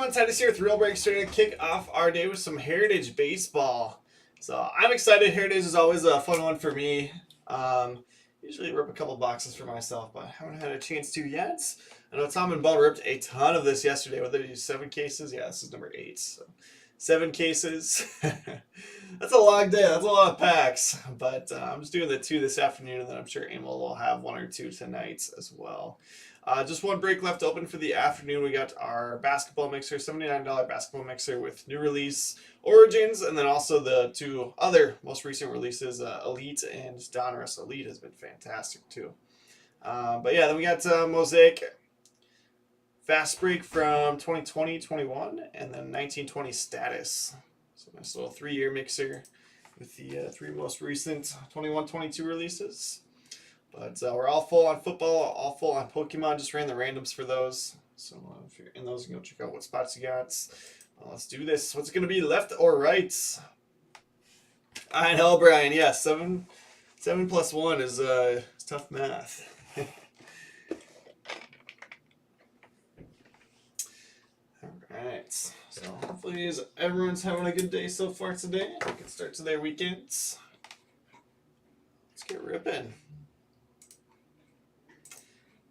everyone, Titus here with Real Breaks, to kick off our day with some Heritage Baseball. So I'm excited. Heritage is always a fun one for me. Usually rip a couple boxes for myself, but I haven't had a chance to yet. I know Tom and Ball ripped a ton of this yesterday. What did they do, 7 cases? Yeah, this is number 8. So 7 cases. That's a long day. That's a lot of packs. But I'm just doing the 2 this afternoon, and then I'm sure Emil will have 1 or 2 tonight as well. Just one break left open for the afternoon. We got our basketball mixer, $79 basketball mixer with new release Origins, and then also the 2 other most recent releases, Elite and Donruss. Elite has been fantastic too. But yeah, then we got Mosaic Fast Break from 2020-21, and then 1920 Status. So nice little 3-year mixer with the 3 most recent 21-22 releases. But we're all full on football, all full on Pokemon. Just ran the randoms for those. So if you're in those, you can go check out what spots you got. Let's do this. What's it going to be, left or right? I know, Brian. Yeah, 7 plus 1 is tough math. Alright, so hopefully everyone's having a good day so far today. We can start to their weekends. Let's get ripping.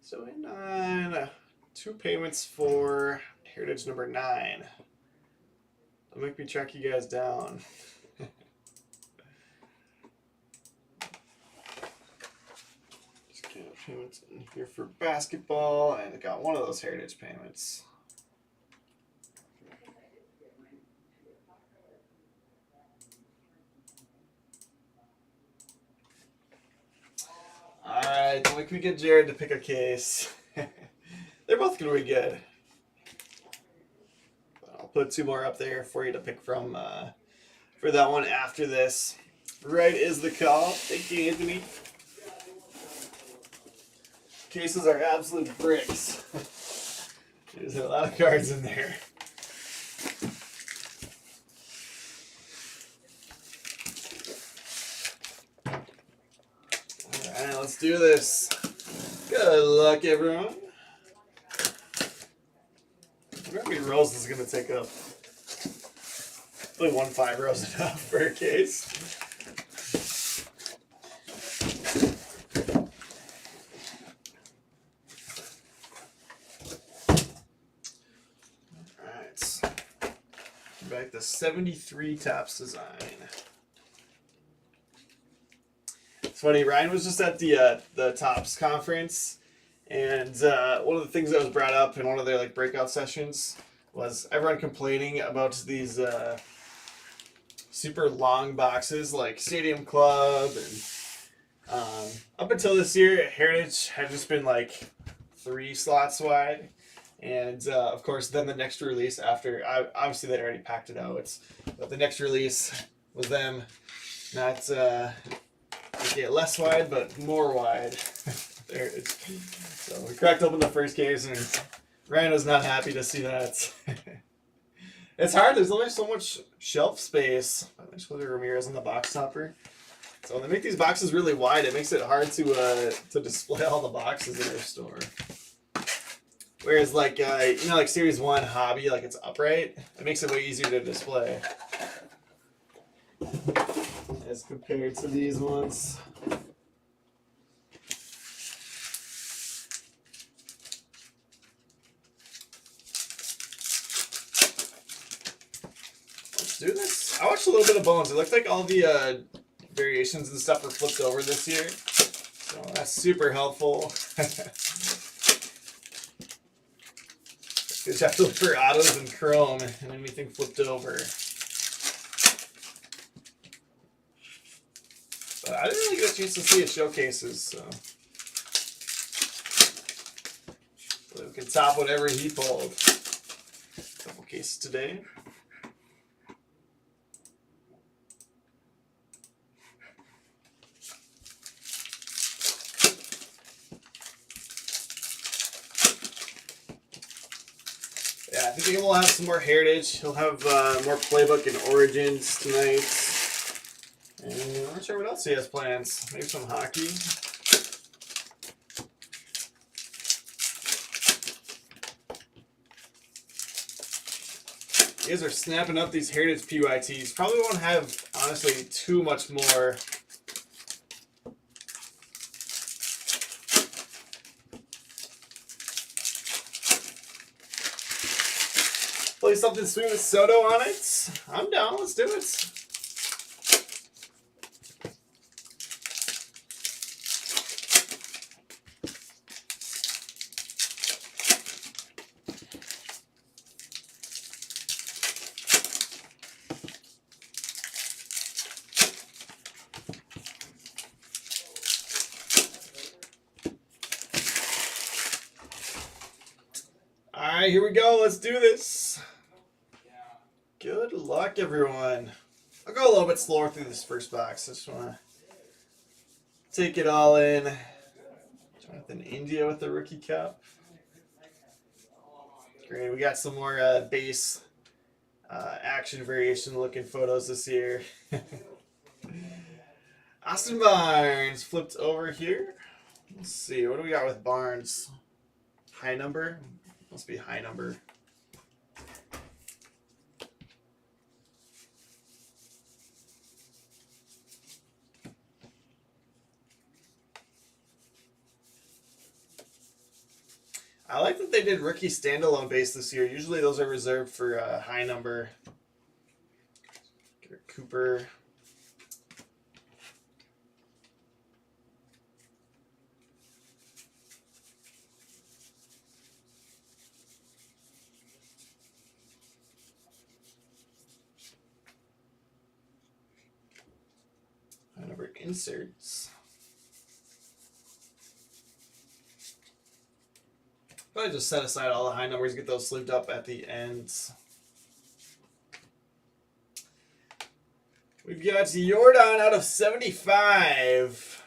So in on 2 payments for Heritage number 9. Don't make me track you guys down. Just get payments in here for basketball, and I got one of those Heritage payments. Alright, then we can get Jared to pick a case. They're both going to be good. But I'll put 2 more up there for you to pick from for that one after this. Right is the call. Thank you, Anthony. Cases are absolute bricks. There's a lot of cards in there. Alright, let's do this. Good luck, everyone. I wonder how many rows this is going to take up. Probably 1-5 rows enough for a case. Alright. Back to 73 Topps design. It's funny, Ryan was just at the Topps conference, and one of the things that was brought up in one of their breakout sessions was everyone complaining about these super long boxes like Stadium Club, and up until this year, Heritage had just been 3 slots wide, and of course then the next release after, obviously they'd already packed it out, but the next release was them not get less wide, but more wide. There it is. So we cracked open the first case, and Ryan was not happy to see that. It's hard. There's only so much shelf space. There's Ramirez in the box topper. So when they make these boxes really wide, it makes it hard to display all the boxes in their store. Whereas like Series 1 Hobby, it's upright, it makes it way easier to display as compared to these ones. Let's do this. I watched a little bit of Bones. It looked like all the variations and stuff were flipped over this year, so that's super helpful. You just have to look for autos and chrome and anything flipped over. But I didn't really get a chance to see it showcases, so we can top whatever he pulled. Couple cases today. Yeah, I think we'll have some more Heritage. He'll have more Playbook and Origins tonight. And I'm not sure what else he has plans. Maybe some hockey. You guys are snapping up these Heritage PYTs. Probably won't have, honestly, too much more. Play something sweet with Soto on it. I'm down. Let's do it. All right, here we go. Let's do this. Good luck, everyone. I'll go a little bit slower through this first box. I just want to take it all in. Jonathan India with the rookie cup. Great. We got some more base action variation looking photos this year. Austin Barnes flipped over here. Let's see. What do we got with Barnes? High number? Must be high number. I like that they did rookie standalone base this year. Usually those are reserved for high number. Cooper. High number inserts. Probably just set aside all the high numbers, get those sleeved up at the ends. We've got Jordan out of 75.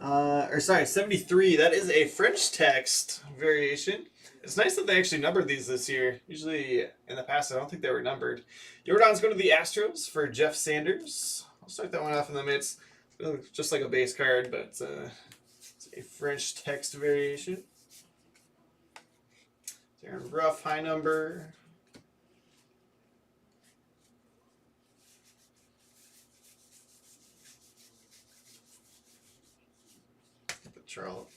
Or sorry, 73. That is a French text variation. It's nice that they actually numbered these this year. Usually in the past, I don't think they were numbered. Jordan's going to the Astros for Jeff Sanders. I'll start that one off in the midst. It looks just like a base card, but it's a French text variation. Darren Ruff, high number. The Trout.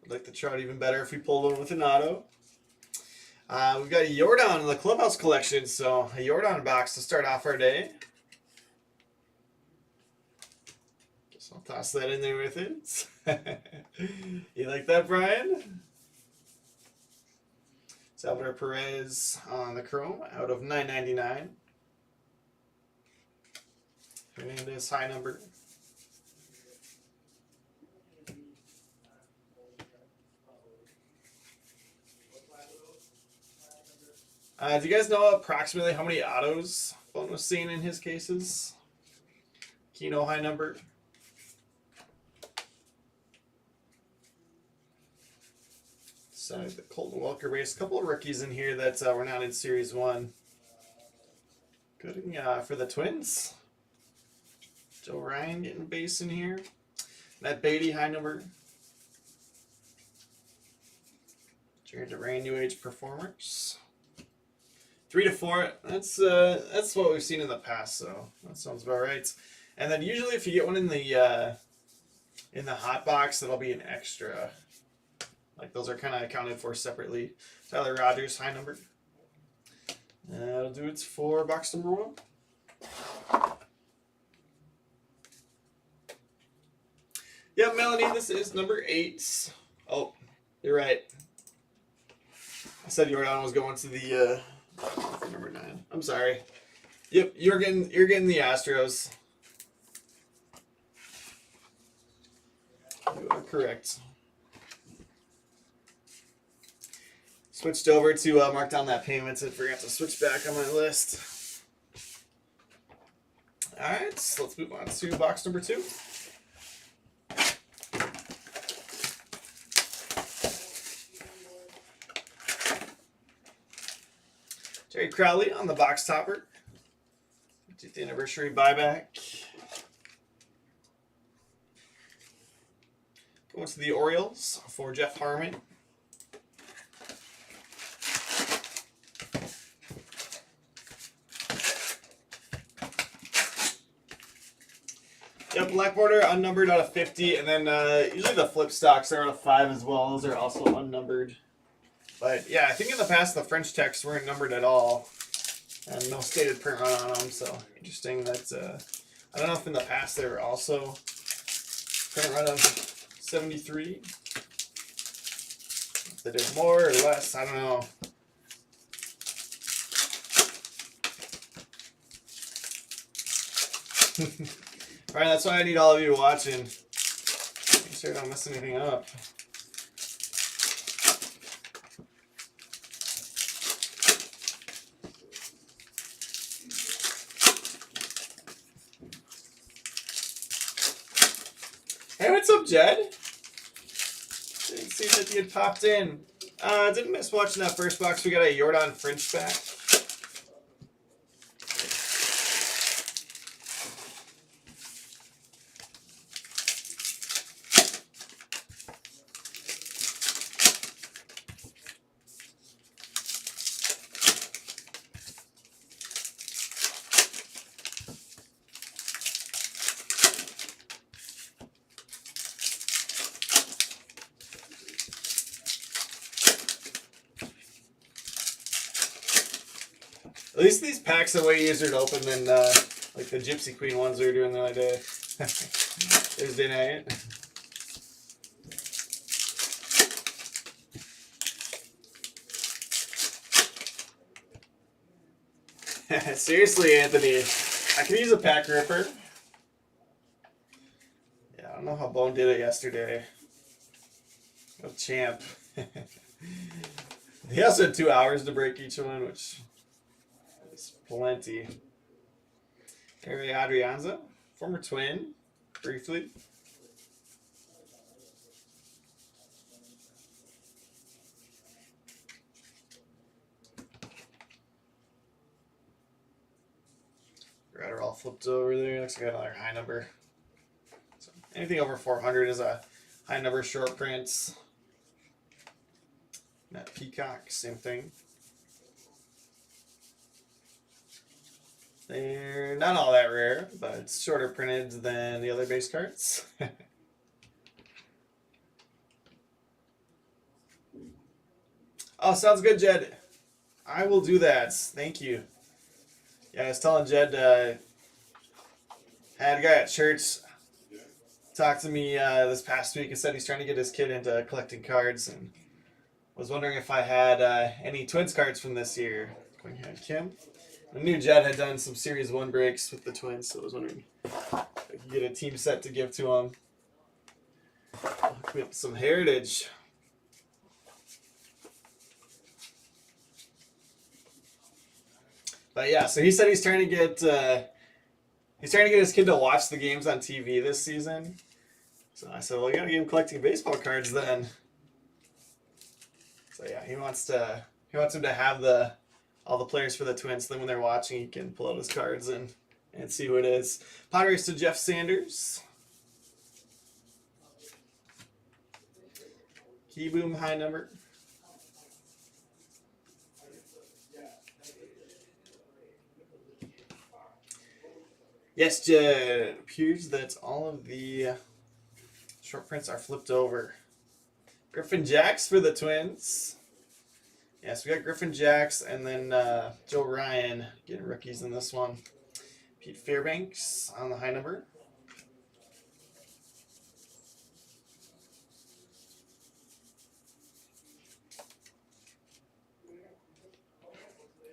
I'd like the Trout even better if we pulled one with an auto. We've got a Jordan in the Clubhouse collection, so a Jordan box to start off our day. Guess I'll toss that in there with it. You like that, Brian? Salvador Perez on the Chrome out of 999. Hernandez, high number. Do you guys know approximately how many autos Bone was seeing in his cases? Keno, high number. So the Colton Welker base. A couple of rookies in here that were not in Series 1. Good for the Twins. Joe Ryan getting base in here. Matt Beatty, high number. Jared Duran, New Age Performers. 3 to 4. That's what we've seen in the past, so that sounds about right. And then usually if you get one in the hot box, that'll be an extra. Like those are kind of accounted for separately. Tyler Rogers, high number. That'll do it for box number 1. Yeah, Melanie, this is number 8. Oh, you're right. I said Jordan was going to the number 9. I'm sorry. Yep, you're getting the Astros. You are correct. Switched over to mark down that payments and forgot to switch back on my list. All right, so let's move on to box number 2. Jerry Crowley on the box topper. 50th anniversary buyback. Going to the Orioles for Jeff Harmon. Yep, black border unnumbered out of 50, and then usually the flip stocks are out of 5 as well. Those are also unnumbered. But yeah, I think in the past the French techs weren't numbered at all, and no stated print run on them. So interesting that I don't know if in the past they were also print run of 73. If they did more or less, I don't know. Alright, that's why I need all of you watching. Make sure I don't mess anything up. Hey, what's up, Jed? Didn't see that you had popped in. Didn't miss watching that first box. We got a Jordan French back. At least these packs are way easier to open than like the Gypsy Queen ones we were doing the other day. Thursday night. Seriously, Anthony, I could use a pack ripper. Yeah, I don't know how Bone did it yesterday. Oh, champ. He also had 2 hours to break each one, which is plenty. Harry Adrianza, former Twin, briefly. All flipped over there. Looks like another high number. So anything over 400 is a high number short prints. That Peacock, same thing. They're not all that rare, but it's shorter printed than the other base cards. Oh, sounds good, Jed. I will do that. Thank you. Yeah, I was telling Jed, had a guy at church talk to me this past week and said he's trying to get his kid into collecting cards, and was wondering if I had any Twins cards from this year. Going ahead, Kim. I knew Jed had done some Series 1 breaks with the Twins, so I was wondering if I could get a team set to give to him. Hook me up some Heritage. But yeah, so he said he's trying to get his kid to watch the games on TV this season. So I said, well, you gotta get him collecting baseball cards then. So yeah, he wants him to have all the players for the Twins. Then when they're watching, he can pull out his cards and see who it is. Padres to Jeff Sanders. Keyboom high number. Yes, Jed. It appears that all of the short prints are flipped over. Griffin Jacks for the Twins. Yes, we got Griffin Jacks and then Joe Ryan getting rookies in this one. Pete Fairbanks on the high number.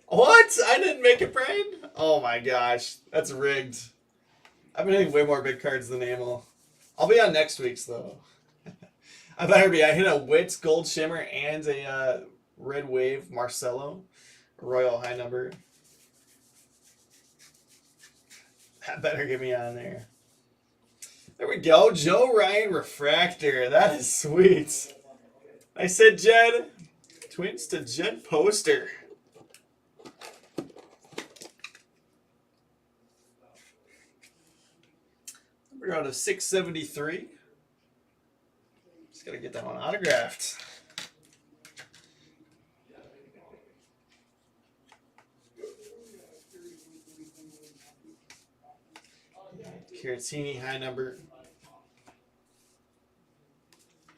What? I didn't make it, Brian? Oh my gosh. That's rigged. I've been hitting way more big cards than Amel. I'll be on next week's, though. I better be. I hit a Wits Gold Shimmer and a Red Wave Marcelo. Royal high number. That better get me on there. There we go. Joe Ryan Refractor. That is sweet. I said Jed. Twins to Jed Poster. We're out of 673. Just gotta get that one autographed. Caratini, high number.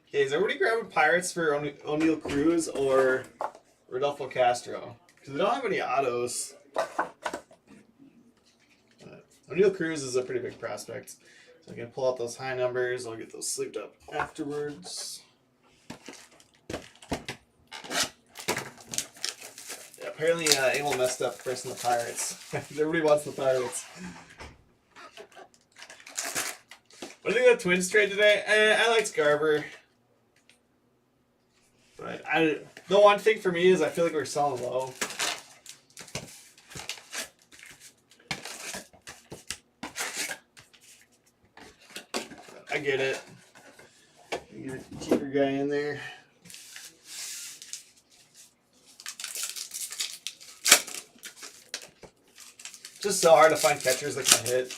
Okay, is everybody grabbing Pirates for O'Neal Cruz or Rodolfo Castro? Because we don't have any autos. O'Neal Cruz is a pretty big prospect. So I can pull out those high numbers. I'll get those sleeved up afterwards. Yeah, apparently, Emil messed up pressing the Pirates. Everybody wants the Pirates. What do you think of the Twins trade today? I liked Garver. But the one thing for me is I feel like we're selling low. I get it. You get a cheaper guy in there. Just so hard to find catchers that can hit.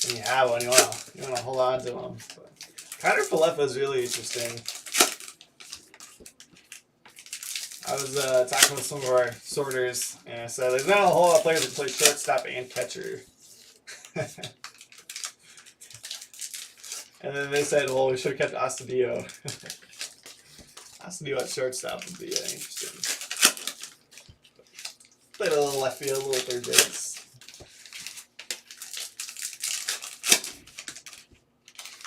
When you have one, you want to hold on to them. But Kyler Falefa is really interesting. I was talking with some of our sorters, and I said there's not a whole lot of players that play shortstop and catcher. And then they said, well, we should have kept Astudillo. Astudillo at shortstop would be interesting. Played a little left field, a little third base.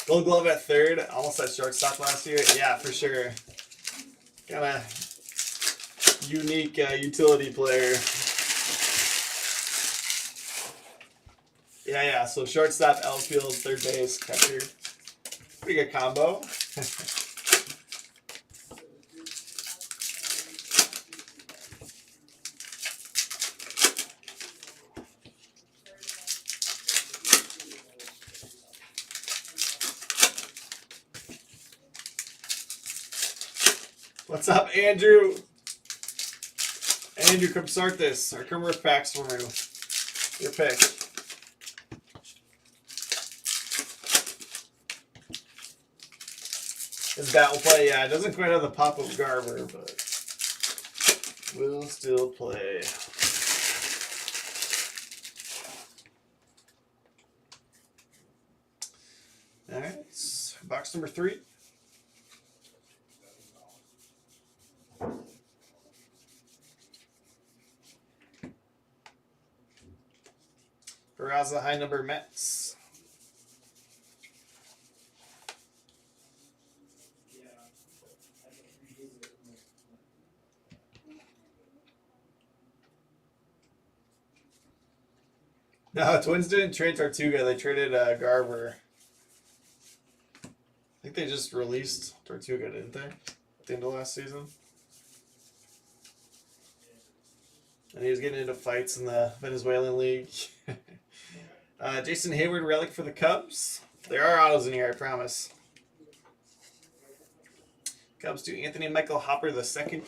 Gold Glove at third, almost at shortstop last year. Yeah, for sure. Kind of unique utility player. Yeah. So shortstop, outfield, third base, catcher. Pretty good combo. What's up, Andrew? Andrew, come sort this, or come rip packs for me. Your pick. His bat will play. Yeah, it doesn't quite have the pop of Garver, but will still play. All right, box number 3. Peraza, high number Mets. No, Twins didn't trade Tortuga. They traded Garver. I think they just released Tortuga, didn't they? At the end of last season. And he was getting into fights in the Venezuelan League. Jason Hayward, relic for the Cubs. There are autos in here, I promise. Cubs to Anthony Michael Hopper II.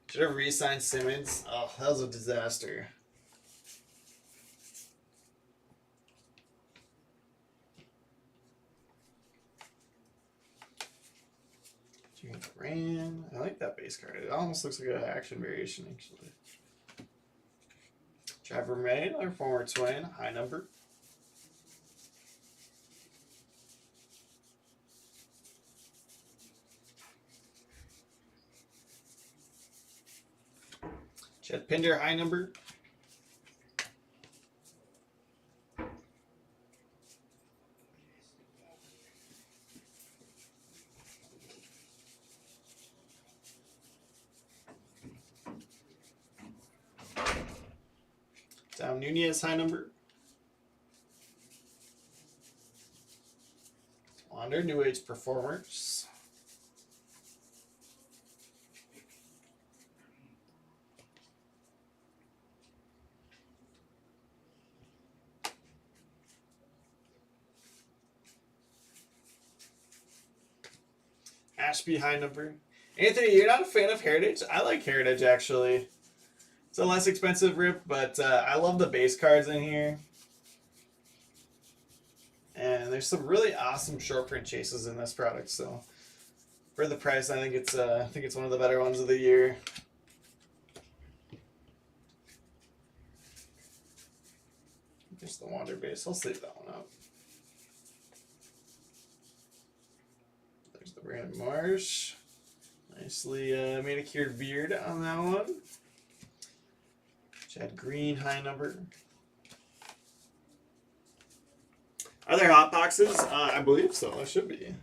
Should have re-signed Simmons. Oh, that was a disaster. Ran. I like that base card. It almost looks like an action variation, actually. Trevor May, our former Twin, high number. Chet Pinder, high number. Dom Nunez, high number. Wander, New Age Performers. Ashby, high number. Anthony, you're not a fan of Heritage? I like Heritage, actually. It's a less expensive rip, but I love the base cards in here. And there's some really awesome short print chases in this product, so For the price, I think it's one of the better ones of the year. Just the Wander base. I'll save that one up. There's the Brandon Marsh. Nicely manicured beard on that one. Chad Green, high number. Are there hot boxes? I believe so. It should be.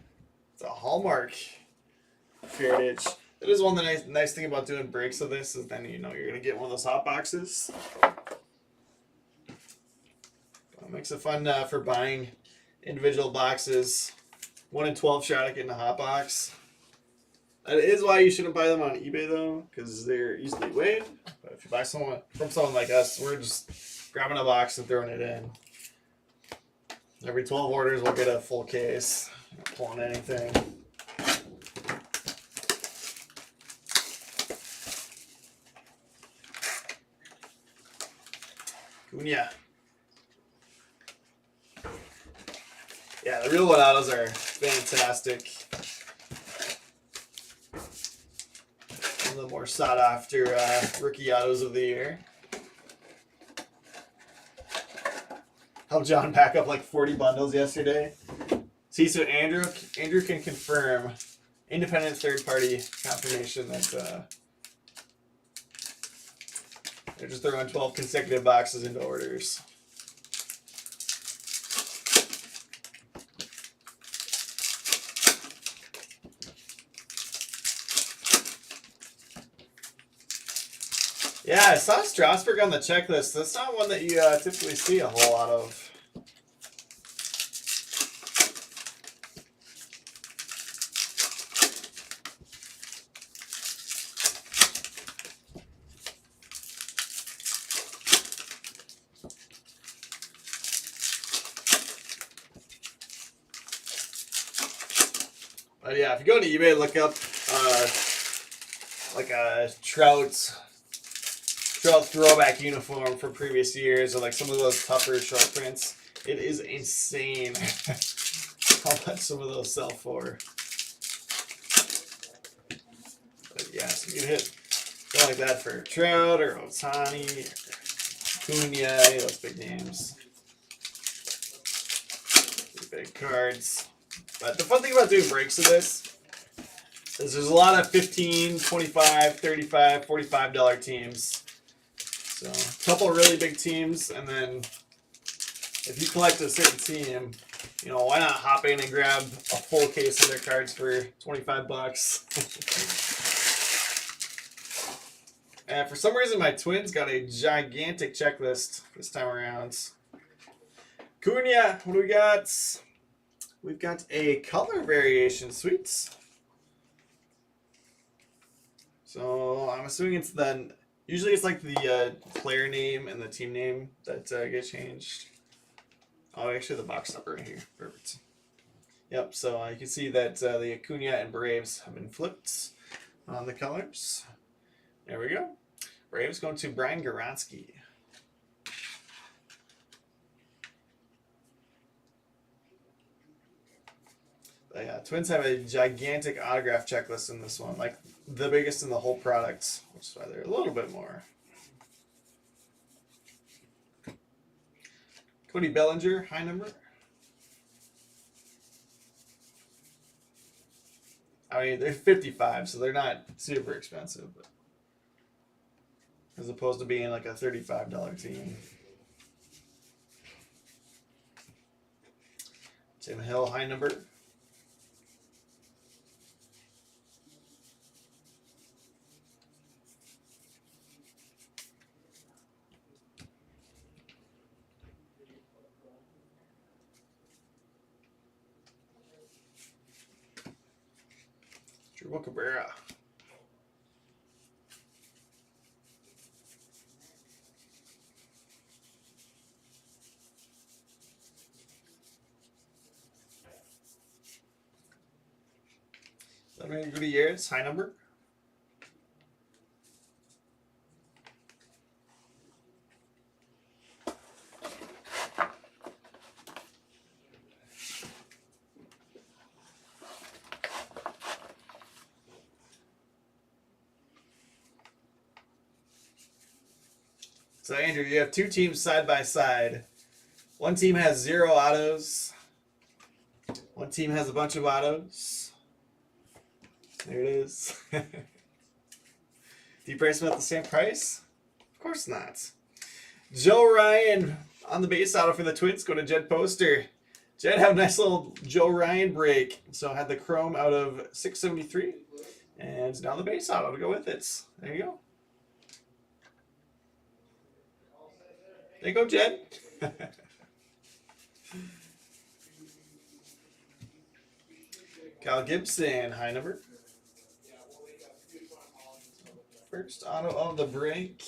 It's a Hallmark Heritage. That is one of the nice thing about doing breaks of this is then you know you're gonna get one of those hot boxes. It makes it fun for buying individual boxes. 1 in 12 shot at getting a hot box. That is why you shouldn't buy them on eBay though, because they're easily weighed. But if you buy from someone like us, we're just grabbing a box and throwing it in. Every 12 orders, we'll get a full case. Not pulling anything. Cunha. Yeah, the real one autos are fantastic. One of the more sought after rookie autos of the year. Helped John pack up like 40 bundles yesterday. See, so Andrew can confirm, independent third-party confirmation that they're just throwing 12 consecutive boxes into orders. Yeah, I saw Strasburg on the checklist. That's not one that you typically see a whole lot of. But yeah, if you go to eBay, look up like a Trout throwback uniform from previous years, or like some of those tougher short prints. It is insane how much some of those sell for. But yeah, so you can hit something like that for Trout or Ohtani, Cunha, those big names. Big cards. But the fun thing about doing breaks of this is there's a lot of $15, $25, $35, $45 teams. So a couple really big teams, and then if you collect a certain team, you know, why not hop in and grab a full case of their cards for 25 bucks? And for some reason, my Twins got a gigantic checklist this time around. Cunha, what do we got? We've got a color variation, sweets. So I'm assuming it's then, usually it's like the player name and the team name that get changed. Oh, actually the box number right here, perfect. Yep, so you can see that the Acuna and Braves have been flipped on the colors. There we go. Braves going to Brian Garonski. Yeah, Twins have a gigantic autograph checklist in this one, like the biggest in the whole product, which is why they're a little bit more. Cody Bellinger, high number. I mean, they're 55, so they're not super expensive, but as opposed to being like a $35 team. Tim Hill, high number. Drew Cabrera. Vladimir Gutierrez, high number. So Andrew, you have two teams side by side. One team has 0 autos. One team has a bunch of autos. There it is. Do you price them at the same price? Of course not. Joe Ryan on the base auto for the Twins. Go to Jed Poster. Jed had a nice little Joe Ryan break. So had the chrome out of 673. And now the base auto to go with it. There you go. There you go, Jed. Kyle Gibson, high number. First auto of the break.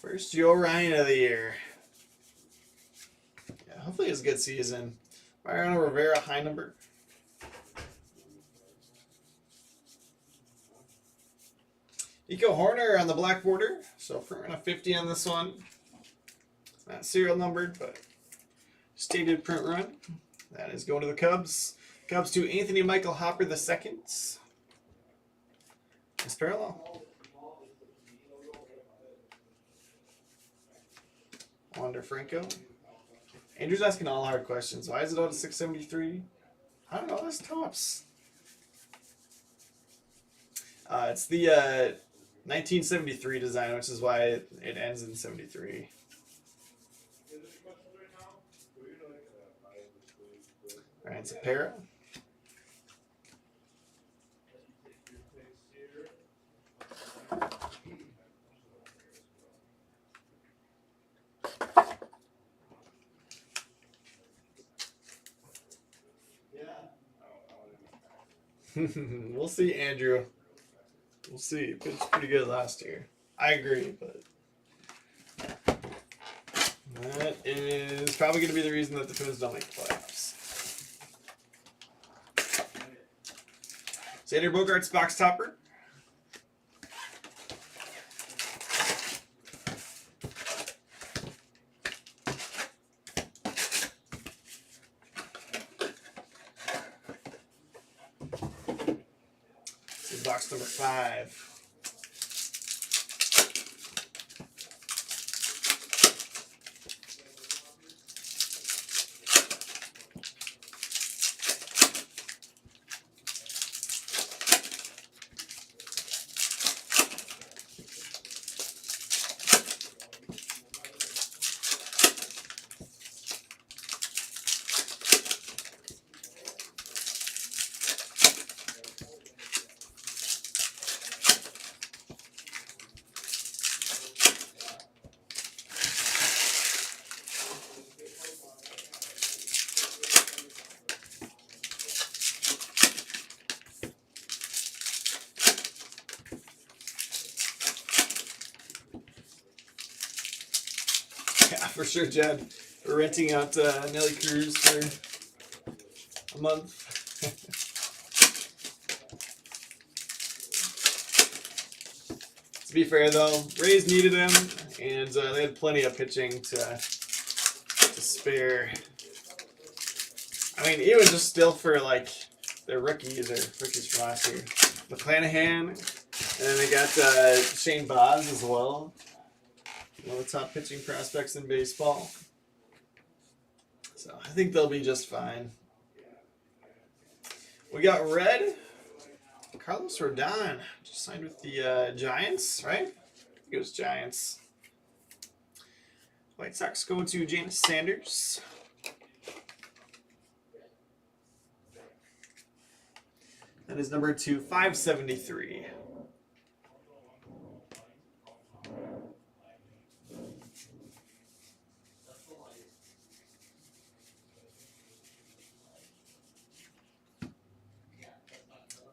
First Joe Ryan of the year. Yeah, hopefully it's a good season. Mariano Rivera, high number. Nico Horner on the black border. So print run of 50 on this one. Not serial numbered, but stated print run. That is going to the Cubs. Cubs to Anthony Michael Hopper II. It's parallel. Wander Franco. Andrew's asking all hard questions. Why is it out of 673? I don't know. That's tops. It's the 1973 design, which is why it ends in 73. Ryan Sapera. We'll see, Andrew. We'll see. It pitched pretty good last year. I agree, but that is probably going to be the reason that the Twins don't make the playoffs. Xander Bogaerts box topper. This is box number 5. Yeah, for sure, Jed. We're renting out Nelly Cruz for a month. To be fair, though, Rays needed him, and they had plenty of pitching to spare. I mean, even just still for like their rookies from last year. McClanahan, and then they got Shane Baz as well. One of the top pitching prospects in baseball. So I think they'll be just fine. We got red. Carlos Rodon just signed with the Giants, right? I think it was Giants. White Sox going to James Sanders. That is number 573.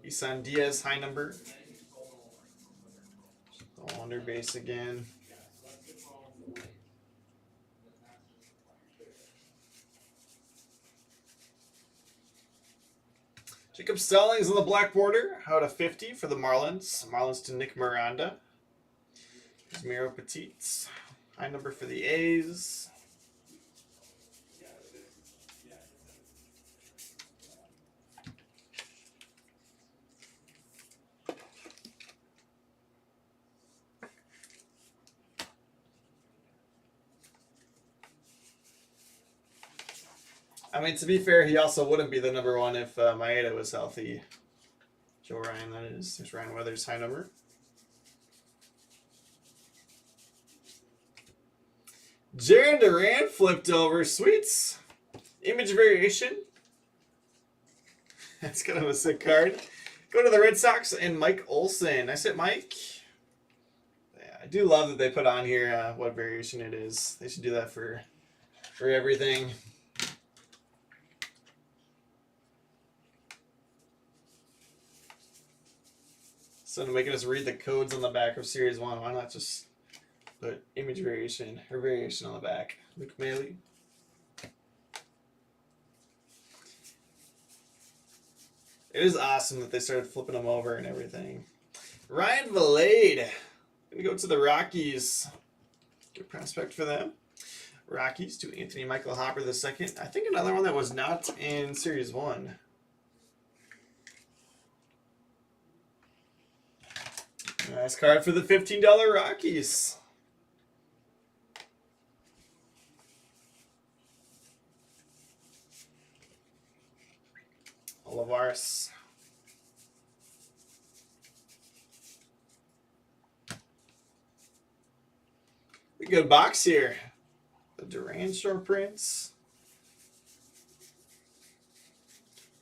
Isan Diaz, high number. Under base again. Jacob Stallings on the black border, out of 50 for the Marlins. Marlins to Nick Miranda. There's Miro Petites, high number for the A's. I mean, to be fair, he also wouldn't be the #1 if Maeda was healthy. Joe Ryan, that is. There's Ryan Weathers, high number. Jarren Duran flipped over. Sweets. Image variation. That's kind of a sick card. Go to the Red Sox and Mike Olson. I said Mike. Yeah, I do love that they put on here what variation it is. They should do that for everything. So making us read the codes on the back of Series 1. Why not just put image variation or variation on the back? Luke Maile. It is awesome that they started flipping them over and everything. Ryan Vilade. Gonna go to the Rockies. Good prospect for them. Rockies to Anthony Michael Hopper II. I think another one that was not in Series 1. Nice card for the $15 Rockies. Olivares. A good box here. The Duran short prints.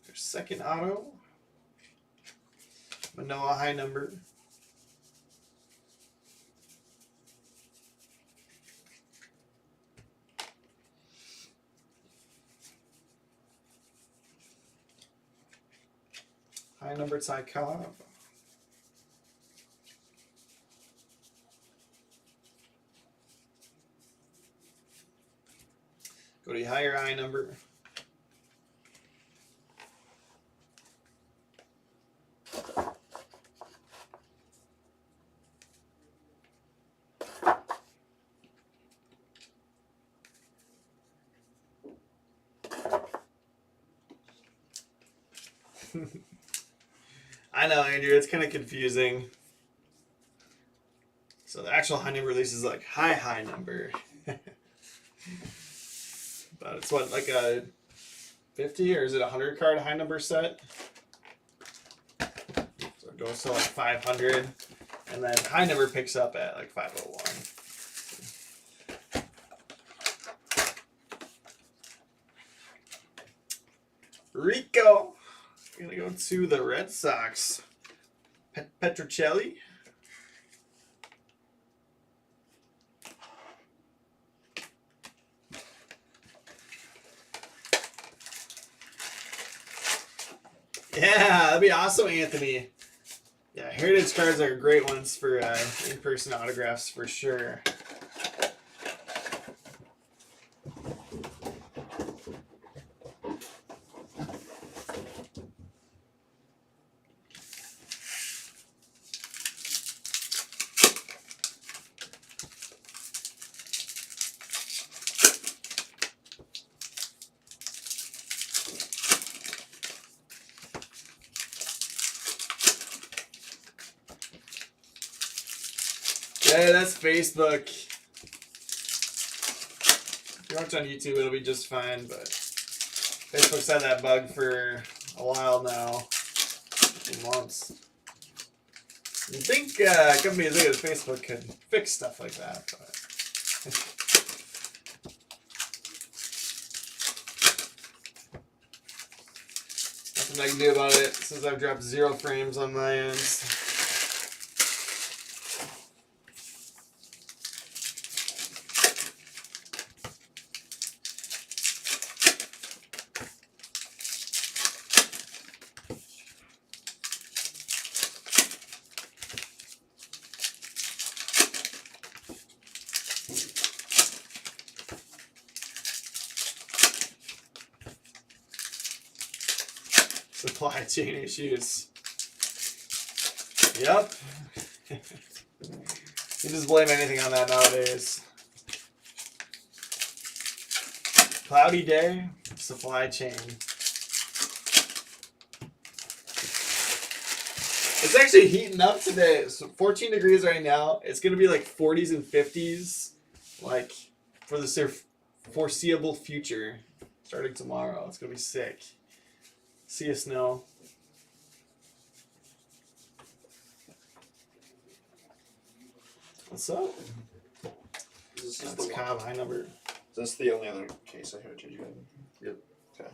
Their second auto. Manoah high number. High number Ty Cobb. Go to higher high number. I know, Andrew, it's kind of confusing. So the actual high number release is like high number. But it's what, like a 50 or is it a 100 card high number set? So it goes to like 500 and then high number picks up at like 501. Rico. We're going to go to the Red Sox. Petrocelli. Yeah, that'd be awesome, Anthony. Yeah, Heritage cards are great ones for in-person autographs for sure. Yeah, that's Facebook. If you watch on YouTube, it'll be just fine, but Facebook's had that bug for a while now. Months. You'd think companies like Facebook could fix stuff like that, but nothing I can do about it since I've dropped 0 frames on my ends. Supply chain issues. Yep. You just blame anything on that nowadays. Cloudy day, supply chain. It's actually heating up today. It's 14 degrees right now. It's going to be like 40s and 50s like for the foreseeable future. starting tomorrow. It's going to be sick. See you, Snow. What's up? Is this That's kind of high number. Is this the only other case I heard you had? Yep. Okay.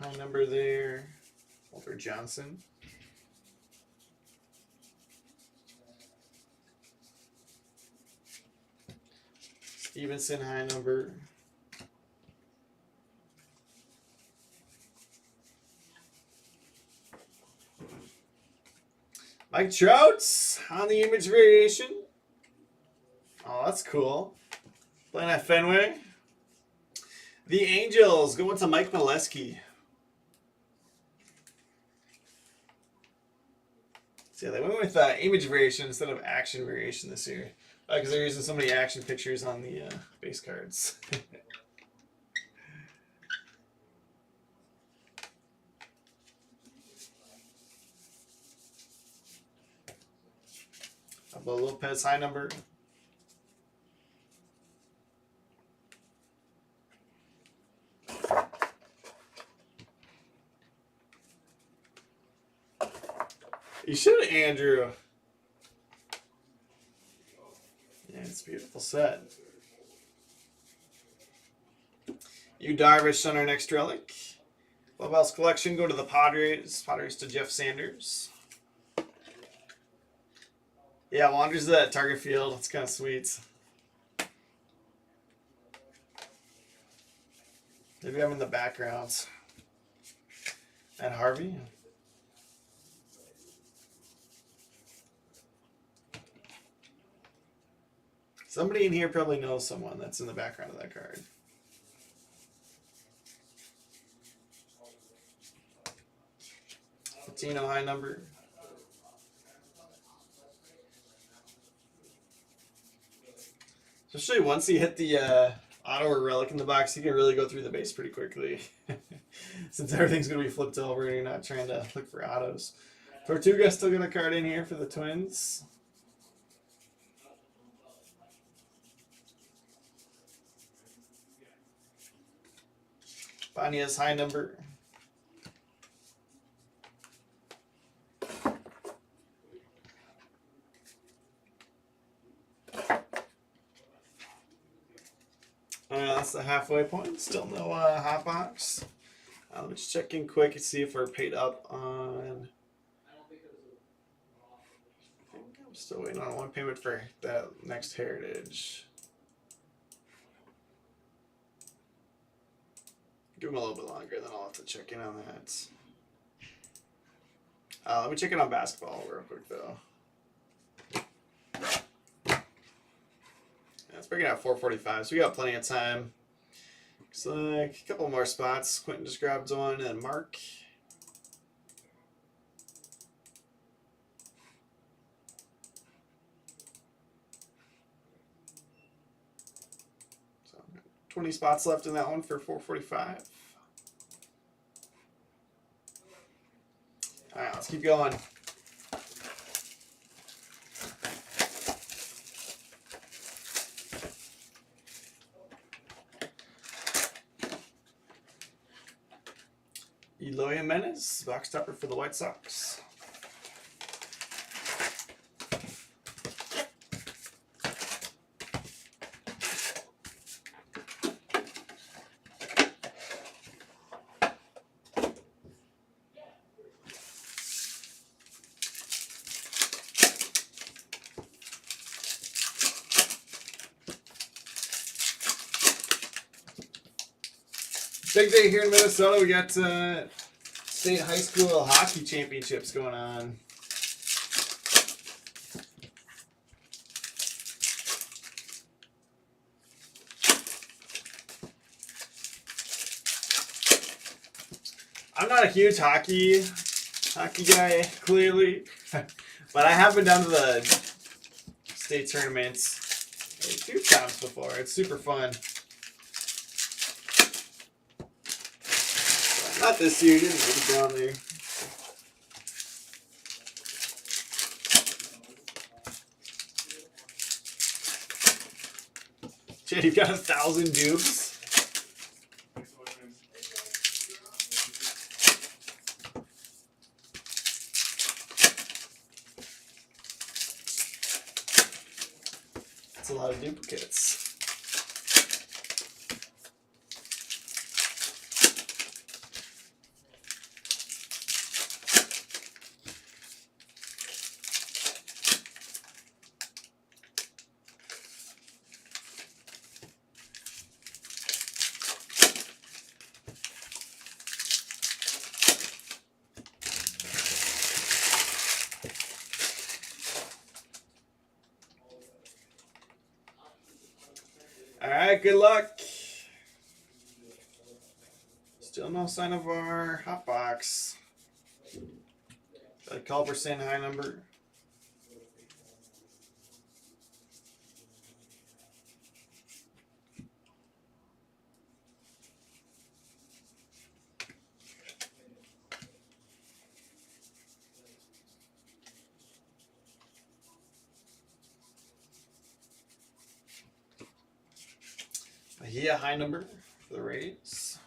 High number there. Walter Johnson. Stevenson, high number. Mike Trout on the image variation. Oh, that's cool. Playing at Fenway. The Angels going to Mike Molesky. So yeah, they went with image variation instead of action variation this year. Because they're using so many action pictures on the base cards. Pablo Lopez, high number. You should, Andrew. Yeah, it's a beautiful set. You Darvish on our next relic. Clubhouse collection, go to the Padres. Padres to Jeff Sanders. Yeah, wanders that target field. It's kind of sweet. Maybe I'm in the background. And Harvey. Somebody in here probably knows someone that's in the background of that card. Patino, high number. Especially once you hit the auto or relic in the box, you can really go through the base pretty quickly. Since everything's going to be flipped over and you're not trying to look for autos. Tortuga still got a card in here for the Twins. Banya's high number. That's the halfway point. Still no hot box. Let's check in quick and see if we're paid up on. I think I'm still waiting on one payment for that next Heritage. Give them a little bit longer, then I'll have to check in on that. Let me check in on basketball real quick, though. Yeah, it's breaking out 4:45, so we got plenty of time. Looks like a couple more spots. Quentin just grabbed one, and Mark. So 20 spots left in that one for 4:45. All right, let's keep going. Eloy Jimenez, box topper for the White Sox. Big day here in Minnesota. We got state high school hockey championships going on. I'm not a huge hockey guy, clearly, but I have been down to the state tournaments a few times before. It's super fun. Not this year, didn't make it down there. Jed, you got 1,000 dupes? That's a lot of duplicates. Alright, good luck. Still no sign of our hot box. Culberson high number. Yeah, high number for the Rays.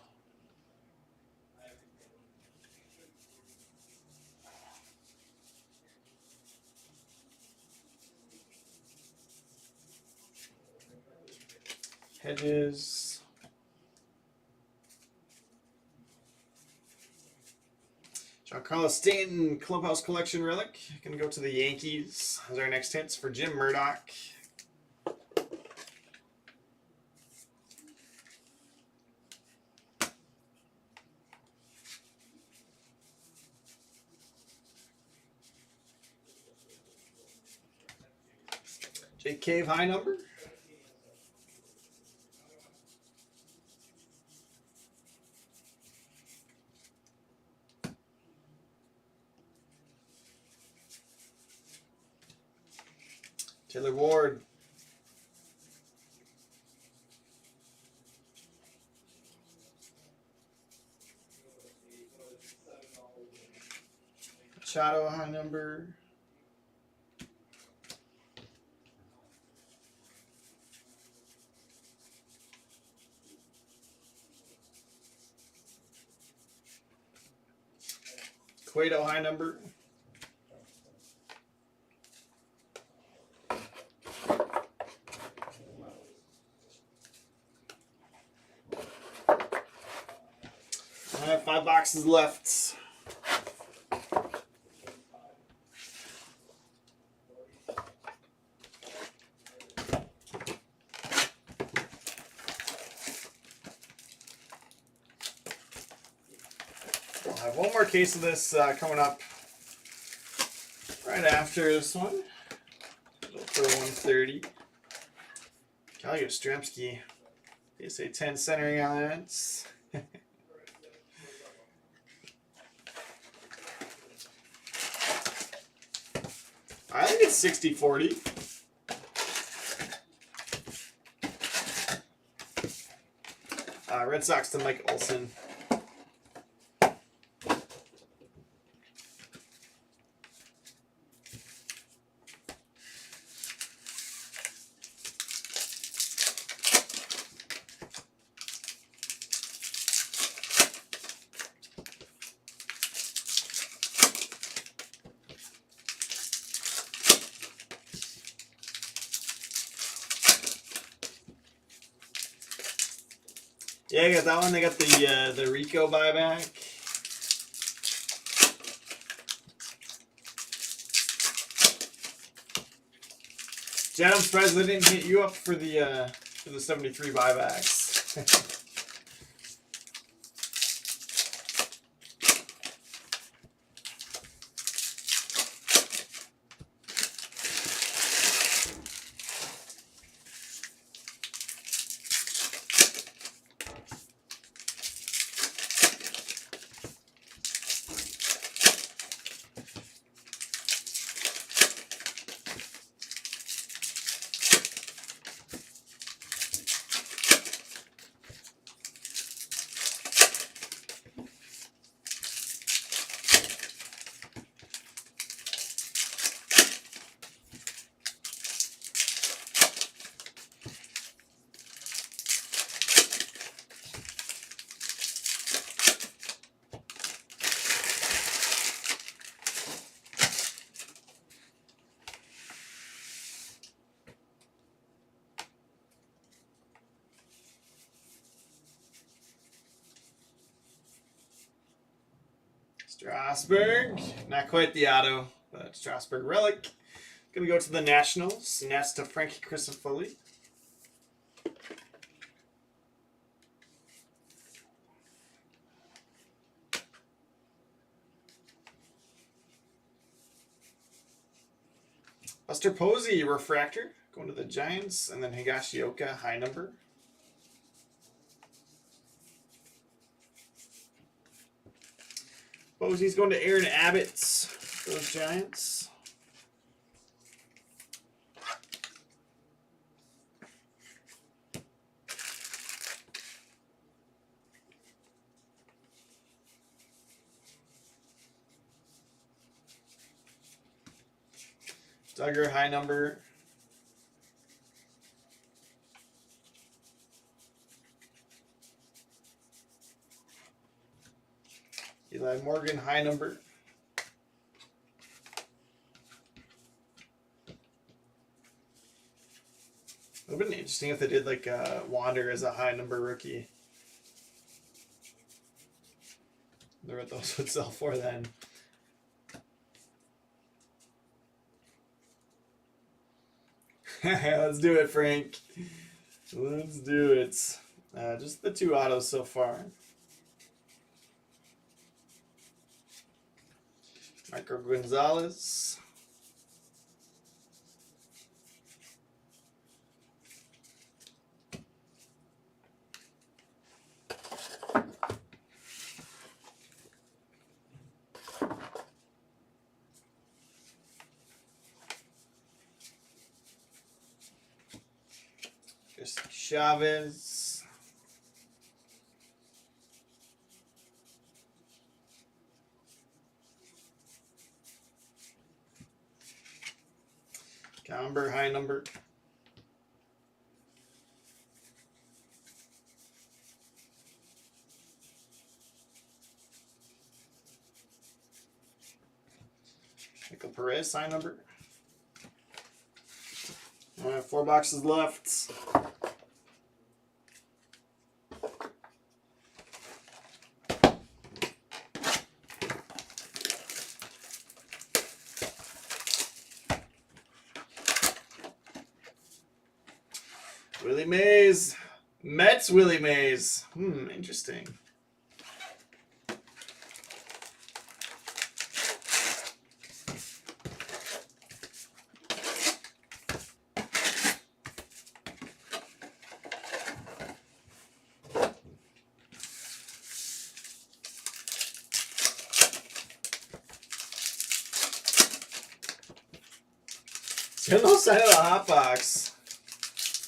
Hedges. Giancarlo Stanton Clubhouse Collection Relic. Gonna go to the Yankees as our next hits for Jim Murdoch. Jake Cave high number. Taylor Ward. Machado high number. Cueto high number. I have 5 boxes left. I'll have one more case of this coming up right after this one. For 130. Callie Yastrzemski. PSA 10 centering elements. I think it's 60-40. Red Sox to Mike Olson. Yeah, I got that one. They got the Rico buyback. Jed, I'm surprised they didn't hit you up for the 73 buybacks. Strasburg. Not quite the auto, but Strasburg relic. Gonna go to the Nationals. And that's to Frankie Crisafulli. Buster Posey, refractor, going to the Giants, and then Higashioka, high number. Posey's going to Aaron Abbott, those Giants. Duggar, high number. Eli Morgan, high number. It would have been interesting if they did like Wander as a high number rookie. I wonder what those would sell for then. Let's do it, Frank. Let's do it. Just the 2 autos so far. Michael Gonzalez. Chavez. Comber, high number. Michael Perez, high number. All right, 4 boxes left. Willie Mays. Mets Willie Mays. Interesting. Still no sign of the hot box.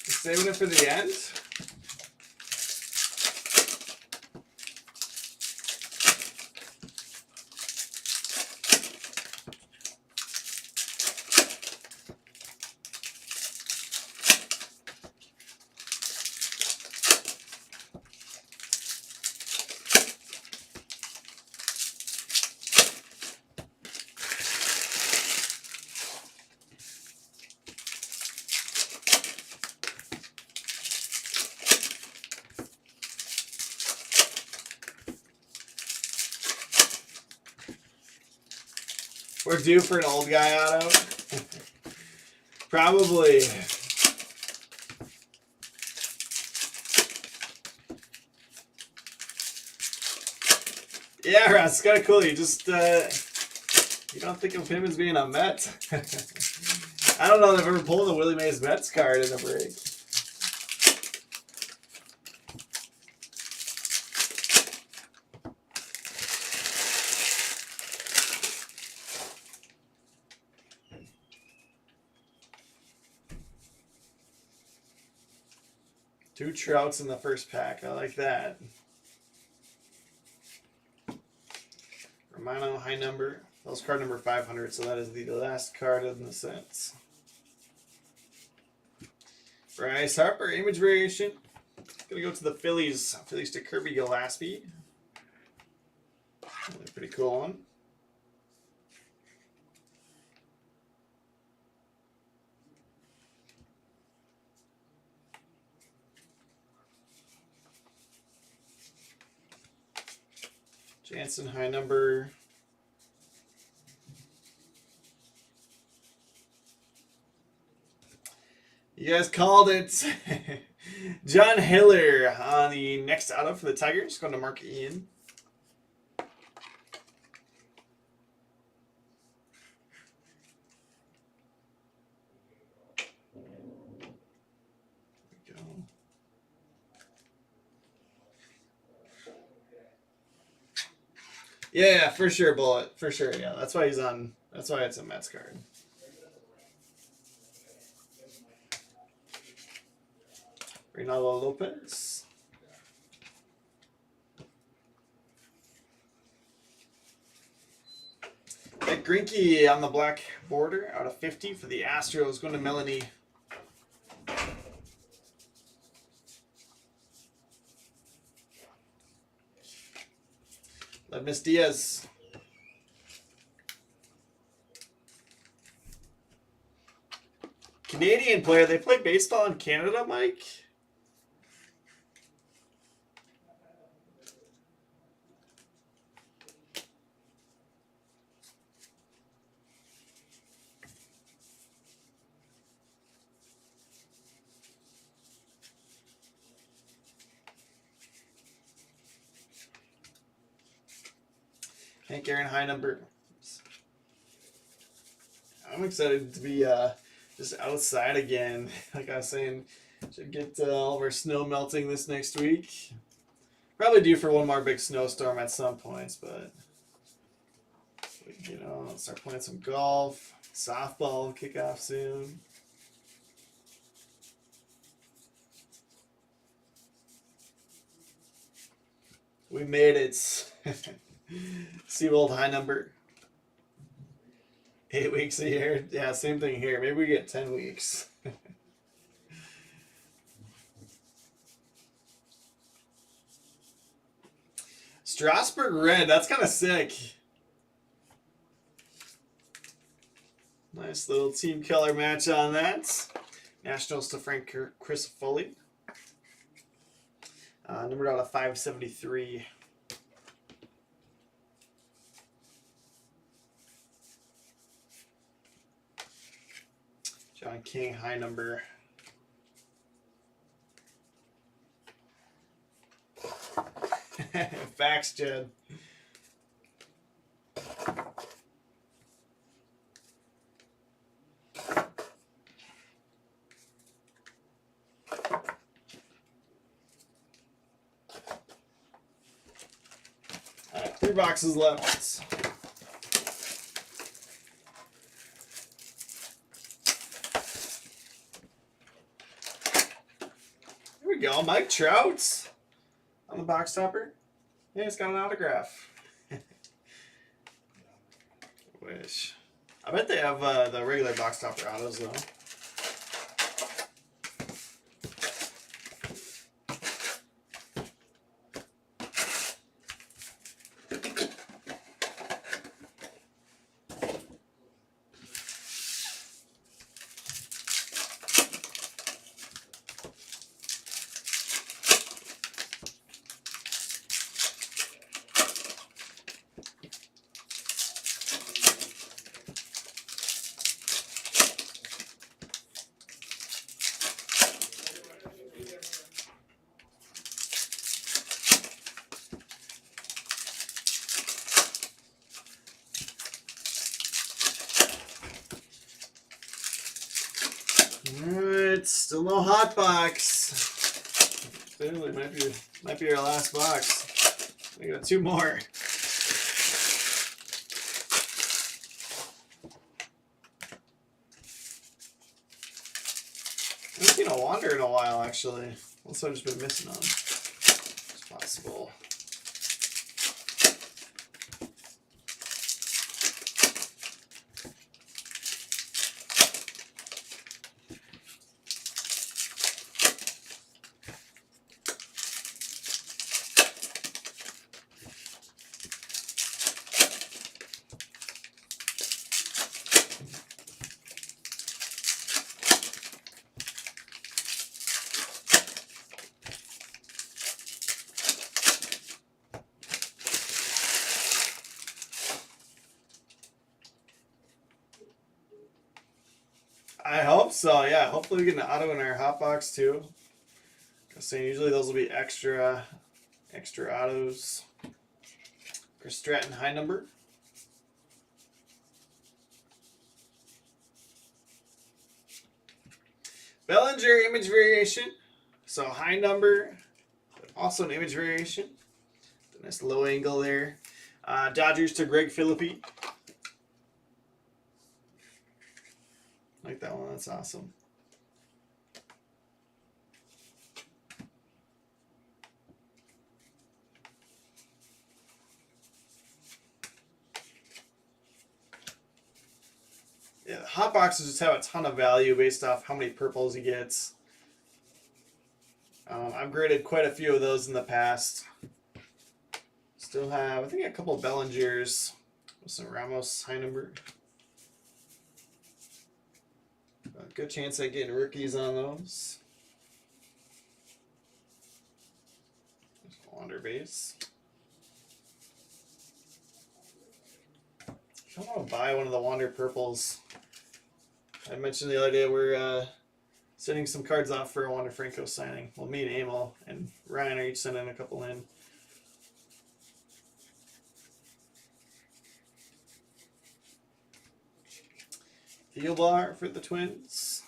Saving it for the end. We're due for an old guy auto. Probably. Yeah, Ross, it's kind of cool. You just you don't think of him as being a Met. I don't know if I've ever pulled a Willie Mays Mets card in a break. Two Trouts in the first pack. I like that. Romano, high number. That was card number 500, so that is the last card in the sets. Bryce Harper, image variation. Gonna go to the Phillies. Phillies to Kirby Gillespie. Another pretty cool one. Jansen, high number. You guys called it. John Hiller on the next auto for the Tigers. Going to Mark Ian. Yeah, for sure, Bullet. For sure, yeah. That's why he's on. That's why it's a Mets card. Reynaldo Lopez. Nick Greinke on the black border out of 50 for the Astros. Going to Melanie. Miss Diaz. Canadian player. They play baseball in Canada, Mike? Hank Aaron high number. I'm excited to be just outside again. Like I was saying, should get all of our snow melting this next week. Probably due for one more big snowstorm at some points, but you know, start playing some golf, softball kick off soon. We made it. Seawold high number. 8 weeks a year. Yeah, same thing here. Maybe we get 10 weeks. Strasburg red. That's kind of sick. Nice little team color match on that. Nationals to Frank Chris Foley. Numbered out of 573. John King, high number. Facts, Jed. All right, 3 boxes left. Here we go, Mike Trout on the box topper. Yeah, it's got an autograph. Wish. I bet they have the regular box topper autos though. Alright, still no hot box. Clearly might be our last box. We got 2 more. I haven't seen a Wander in a while actually. Unless I've just been missing on. It's possible. I hope so. Yeah, hopefully we get an auto in our hot box too. So usually those will be extra autos. Chris Stratton high number. Bellinger image variation. So high number, also an image variation. Nice low angle there. Dodgers to Greg Phillippe. Like that one. That's awesome. Yeah, the hot boxes just have a ton of value based off how many purples he gets. I've graded quite a few of those in the past. Still have, I think, a couple of Bellingers with some Ramos high number. A good chance at getting rookies on those. Wander base. I want to buy one of the Wander purples. I mentioned the other day we're sending some cards off for a Wander Franco signing. Well, me and Emil and Ryan are each sending a couple in. Theobar for the Twins.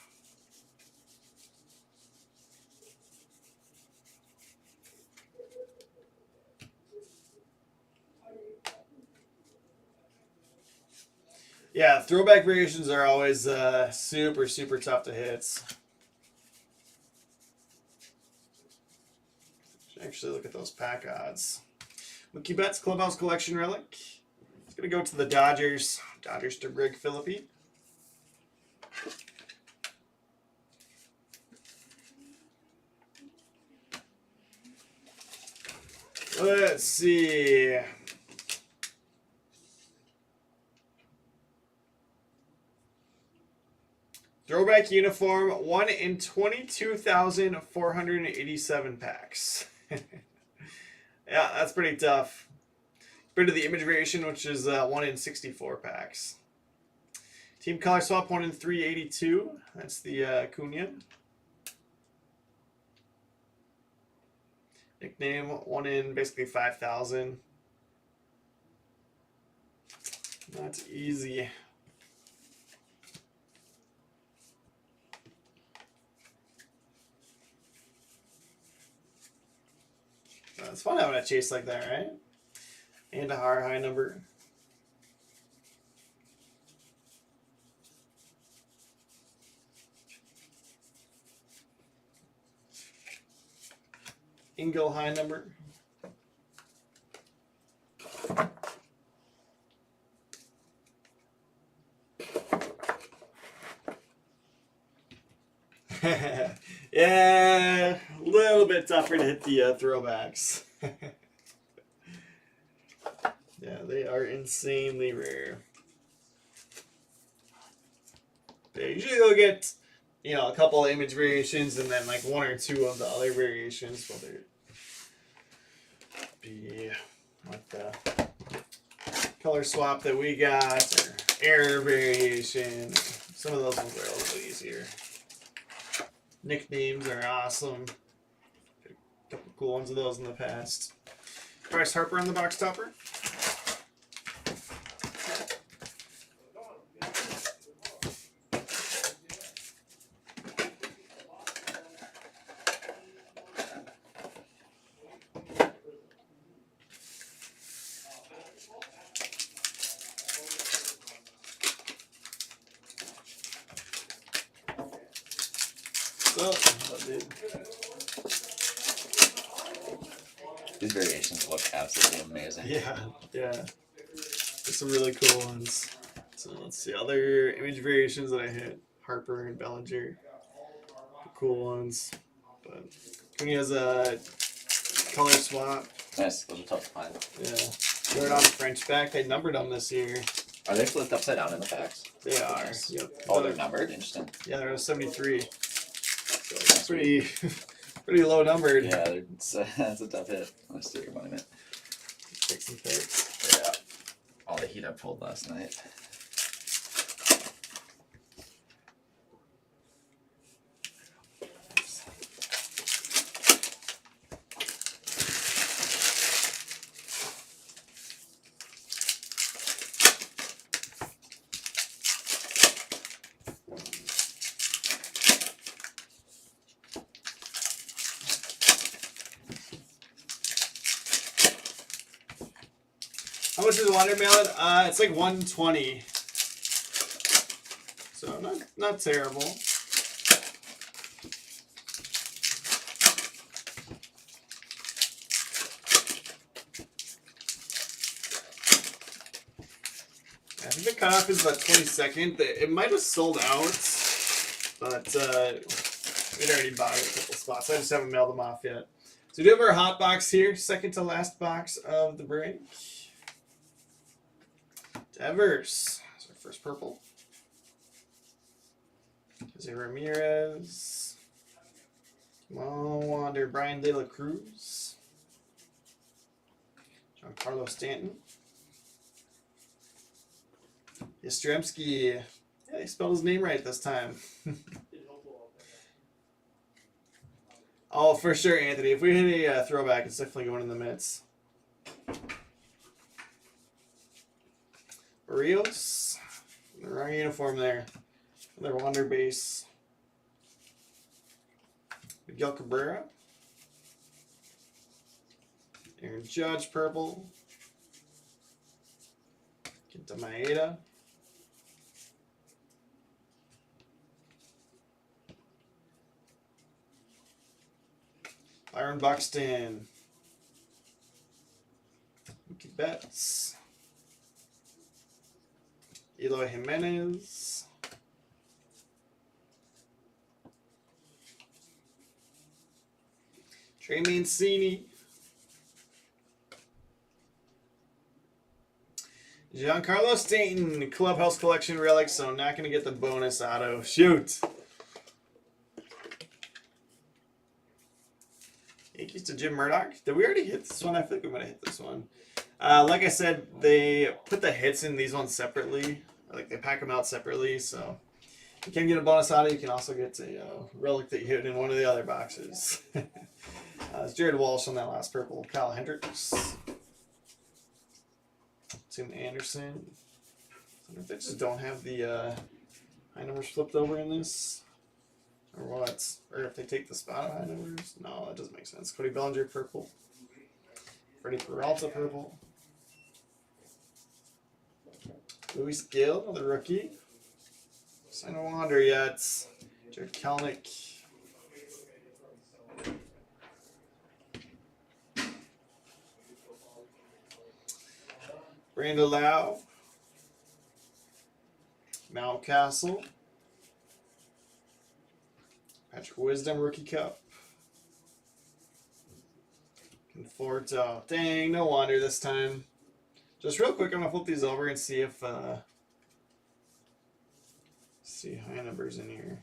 Yeah, throwback variations are always super tough to hit. Should actually look at those pack odds. Mookie Betts Clubhouse Collection Relic. It's going to go to the Dodgers. Dodgers to Greg Phillippe. Let's see. Throwback uniform, 1 in 22,487 packs. Yeah, that's pretty tough. Compared to the image variation, which is 1 in 64 packs. Team color swap, 1 in 382. That's the Cunha. Nickname, 1 in basically 5,000. That's easy. It's fun having a chase like that, right? And a high number. Engel high number. Yeah, a little bit tougher to hit the throwbacks. Yeah, they are insanely rare. They usually they'll get, a couple of image variations and then like 1 or 2 of the other variations, whether it be like the color swap that we got or error variation. Some of those ones are a little bit easier. Nicknames are awesome. A couple cool ones of those in the past. Bryce Harper on the box topper. These variations look absolutely amazing. Yeah. There's some really cool ones. So let's see other image variations that I hit. Harper and Bellinger. The cool ones. But when he has a color swap. Nice, those are tough to find. Yeah. Jordan French back. They numbered them this year. Are they flipped upside down in the packs? They are. Nice. Yep. Oh, they're numbered? Interesting. Yeah, they're a 73. So it's pretty low numbered. Yeah, that's a tough hit. Let's see your monument. Take some pics. Yeah. All the heat I pulled last night. How much is a watermelon? It's like 120. So not terrible. I think the cutoff is about 22nd. It might have sold out, but we'd already bought it a couple spots. I just haven't mailed them off yet. So we do have our hot box here, second to last box of the break. Devers, that's our first purple. Jose Ramirez. Mo Wander, Brian De La Cruz. Giancarlo Stanton. Yastrzemski. Yeah, he spelled his name right this time. Oh, for sure, Anthony. If we hit a throwback, it's definitely going in the mitts. Rios. The wrong uniform there. Another Wander base. Miguel Cabrera. Aaron Judge, purple. Kenta Maeda. Byron Buxton. Mookie Betts. Eloy Jimenez. Trey Mancini. Giancarlo Stanton, Clubhouse Collection Relic, so I'm not going to get the bonus auto. Shoot. Yankees to Jim Murdoch. Did we already hit this one? I think we might have hit this one. Like I said, they put the hits in these ones separately. Like they pack them out separately, so you can get a bonus auto. You can also get a relic that you hit in one of the other boxes. It's Jared Walsh on that last purple. Kyle Hendricks. Tim Anderson. I wonder if they just don't have the high numbers flipped over in this. Or what? Or if they take the spot of high numbers. No, that doesn't make sense. Cody Bellinger, purple. Freddie Peralta, purple. Luis Gill, another rookie. Sign of Wander yet. Jared Kelnick. Brandon Lau. Mountcastle. Patrick Wisdom, Rookie Cup. Conforto. Dang, no Wander this time. Just real quick, I'm going to flip these over and see if... see high numbers in here.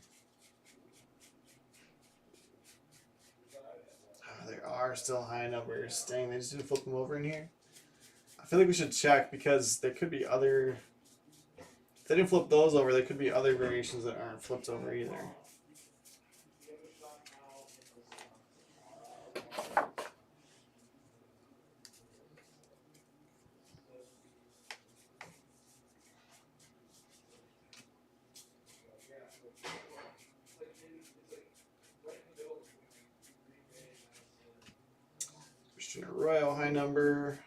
Oh, there are still high numbers. Dang, they just didn't flip them over in here. I feel like we should check because there could be other... If they didn't flip those over, there could be other variations that aren't flipped over either. Christian Arroyo, high number.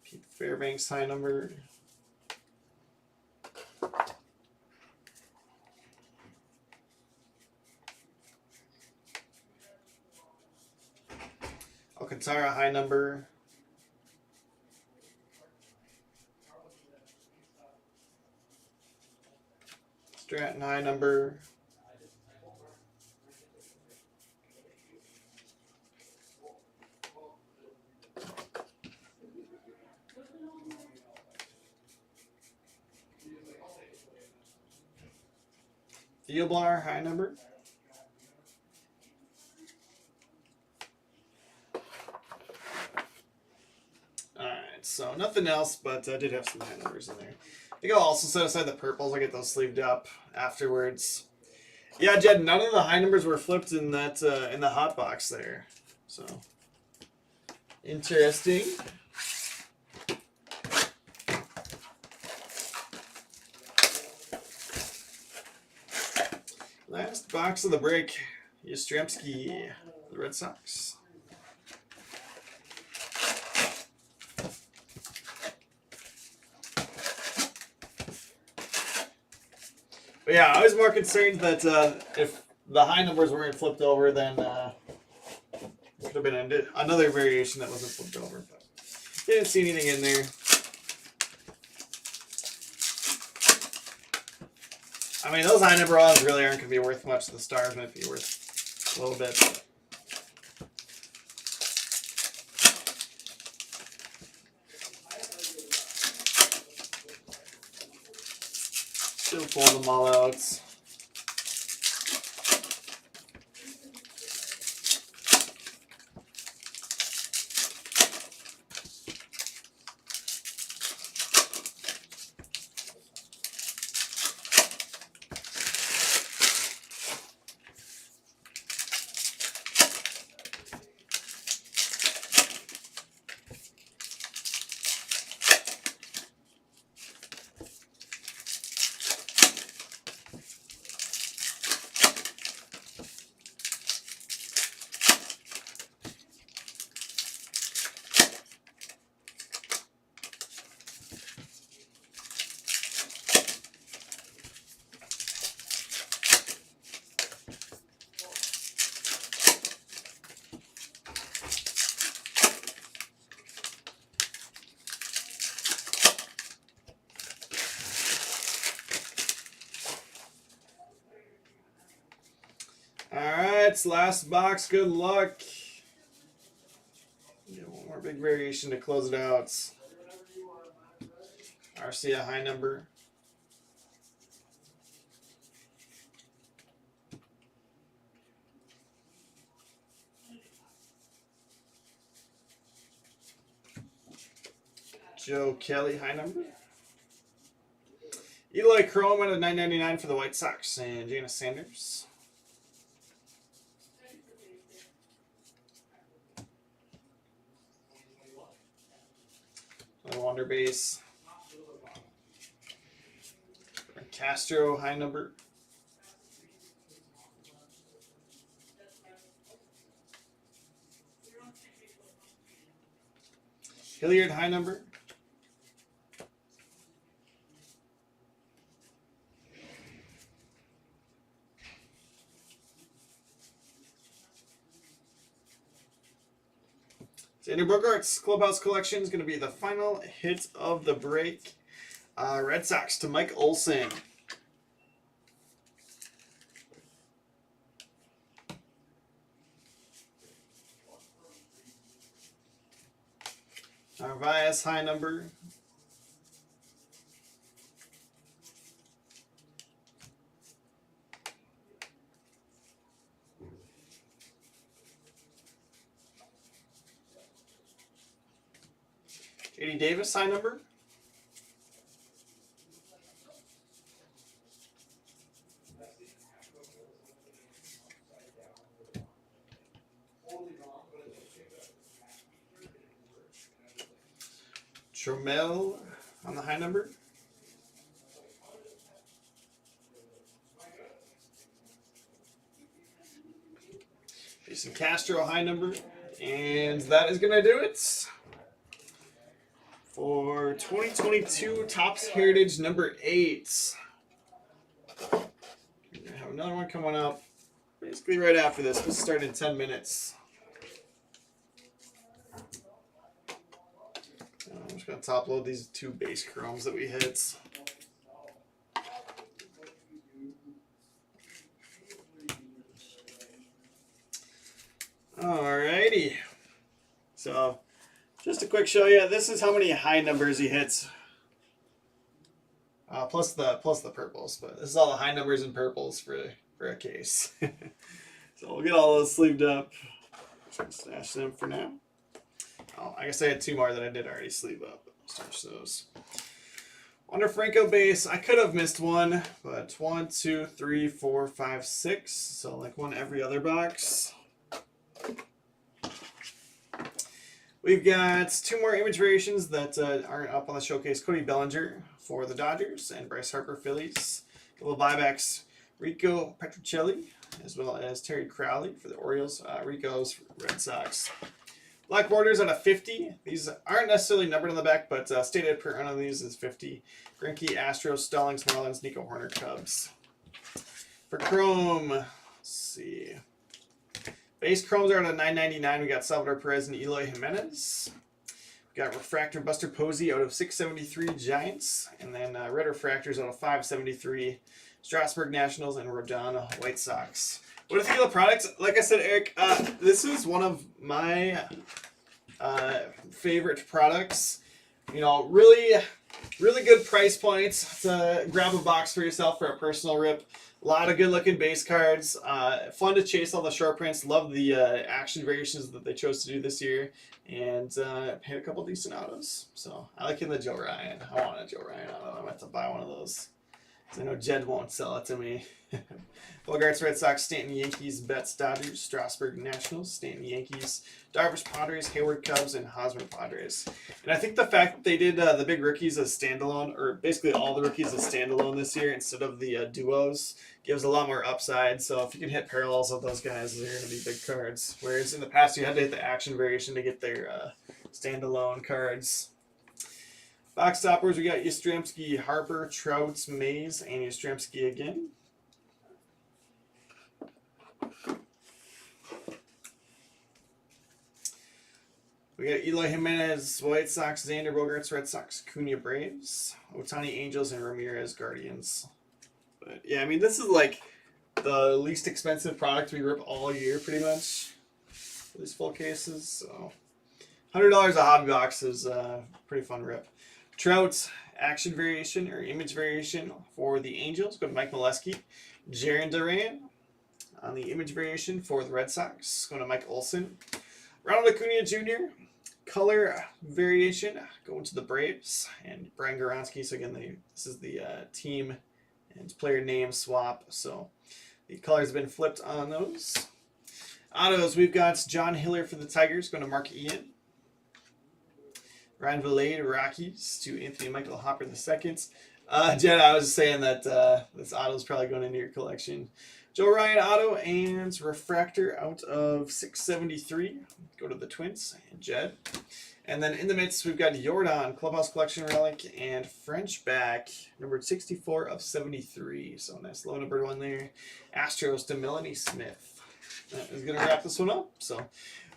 Pete Fairbanks, high number. Alcantara, high number. Stratton, high number. Theoblar, high number. Alright, so nothing else, but I did have some high numbers in there. I think I'll also set aside the purples. I'll get those sleeved up afterwards. Yeah, Jed, none of the high numbers were flipped in that in the hot box there. So interesting. Last box of the break. Yastrzemski, the Red Sox. But yeah, I was more concerned that if the high numbers weren't flipped over, then it could have been another variation that wasn't flipped over. But didn't see anything in there. I mean, those high number odds really aren't going to be worth much. The stars might be worth a little bit. Still pull them all out. Alright, last box. Good luck. Get one more big variation to close it out. Arcia high number. Joe Kelly high number. Eli Chrome at a $9.99 for the White Sox and Janice Sanders. Wonder base. Castro high number. Hilliard high number. Xander Bogaerts Clubhouse Collection is going to be the final hit of the break. Red Sox to Mike Olson. Narvaez high number. JD Davis high number. Tromel on the high number. Jason Castro high number. And that is going to do it for 2022 Topps Heritage number 8. We're going to have another one coming up basically right after this. This started in 10 minutes. I'm just going to top load these 2 base chromes that we hit. Alrighty. So, just a quick show you. This is how many high numbers he hits. Plus the purples. But this is all the high numbers and purples for a case. So we'll get all those sleeved up. Stash them for now. Oh, I guess I had 2 more that I did already sleeve up. Stash those. Wander Franco base. I could have missed one, but 1, 2, 3, 4, 5, 6. So like one every other box. We've got 2 more image variations that aren't up on the showcase. Cody Bellinger for the Dodgers and Bryce Harper Phillies. A little buybacks Rico Petrocelli, as well as Terry Crowley for the Orioles. Rico's Red Sox. Black borders out of 50. These aren't necessarily numbered on the back, but stated per on these is 50. Greinke, Astros, Stallings, Marlins, Nico Horner, Cubs. For Chrome, let's see. Base Chromes are out of 999. We got Salvador Perez and Eloy Jimenez. We got Refractor Buster Posey out of 673 Giants. And then Red Refractors out of 573 Strasburg Nationals and Rodon White Sox. What do you think of the products? Like I said, Eric, this is one of my favorite products. You know, really good price points to grab a box for yourself for a personal rip. A lot of good looking base cards. Fun to chase all the short prints. Love the action variations that they chose to do this year. And paid a couple decent autos. So I like the Joe Ryan. I want a Joe Ryan auto. I might have to buy one of those. I know Jed won't sell it to me. Bogarts, Red Sox, Stanton, Yankees, Betts, Dodgers, Strasburg, Nationals, Stanton, Yankees, Darvish, Padres, Hayward, Cubs, and Hosmer, Padres. And I think the fact that they did the big rookies as standalone, or basically all the rookies as standalone this year instead of the duos, gives a lot more upside. So if you can hit parallels of those guys, they're going to be big cards. Whereas in the past, you had to hit the action variation to get their standalone cards. Box toppers, we got Yastrzemski, Harper, Trout, Mays, and Yastrzemski again. We got Eloy Jimenez, White Sox, Xander Bogaerts, Red Sox, Cunha, Braves, Ohtani, Angels, and Ramirez, Guardians. But yeah, I mean, this is like the least expensive product we rip all year, pretty much. For these full cases, so $100 a hobby box is a pretty fun rip. Trout action variation or image variation for the Angels. Go to Mike Molesky. Jarren Duran on the image variation for the Red Sox. Going to Mike Olson. Ronald Acuna Jr. Color variation going to the Braves and Brian Garonsky. So again, this is the team and player name swap. So the colors have been flipped on those. Autos, we've got John Hiller for the Tigers. Going to Mark Ian. Ryan Vilade, Rockies, to Anthony Michael Hopper II. Jed, I was saying that this auto is probably going into your collection. Joe Ryan auto and refractor out of 673. Go to the Twins and Jed. And then in the midst, we've got Jordan, Clubhouse Collection Relic, and French back, numbered 64 of 73. So nice low numbered one there. Astros to Melanie Smith. That is going to wrap this one up. So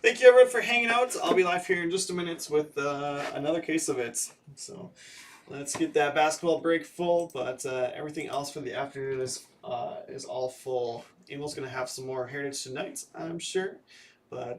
thank you, everyone, for hanging out. I'll be live here in just a minute with another case of it. So let's get that basketball break full, but everything else for the afternoon is all full. Emel's going to have some more Heritage tonight, I'm sure. But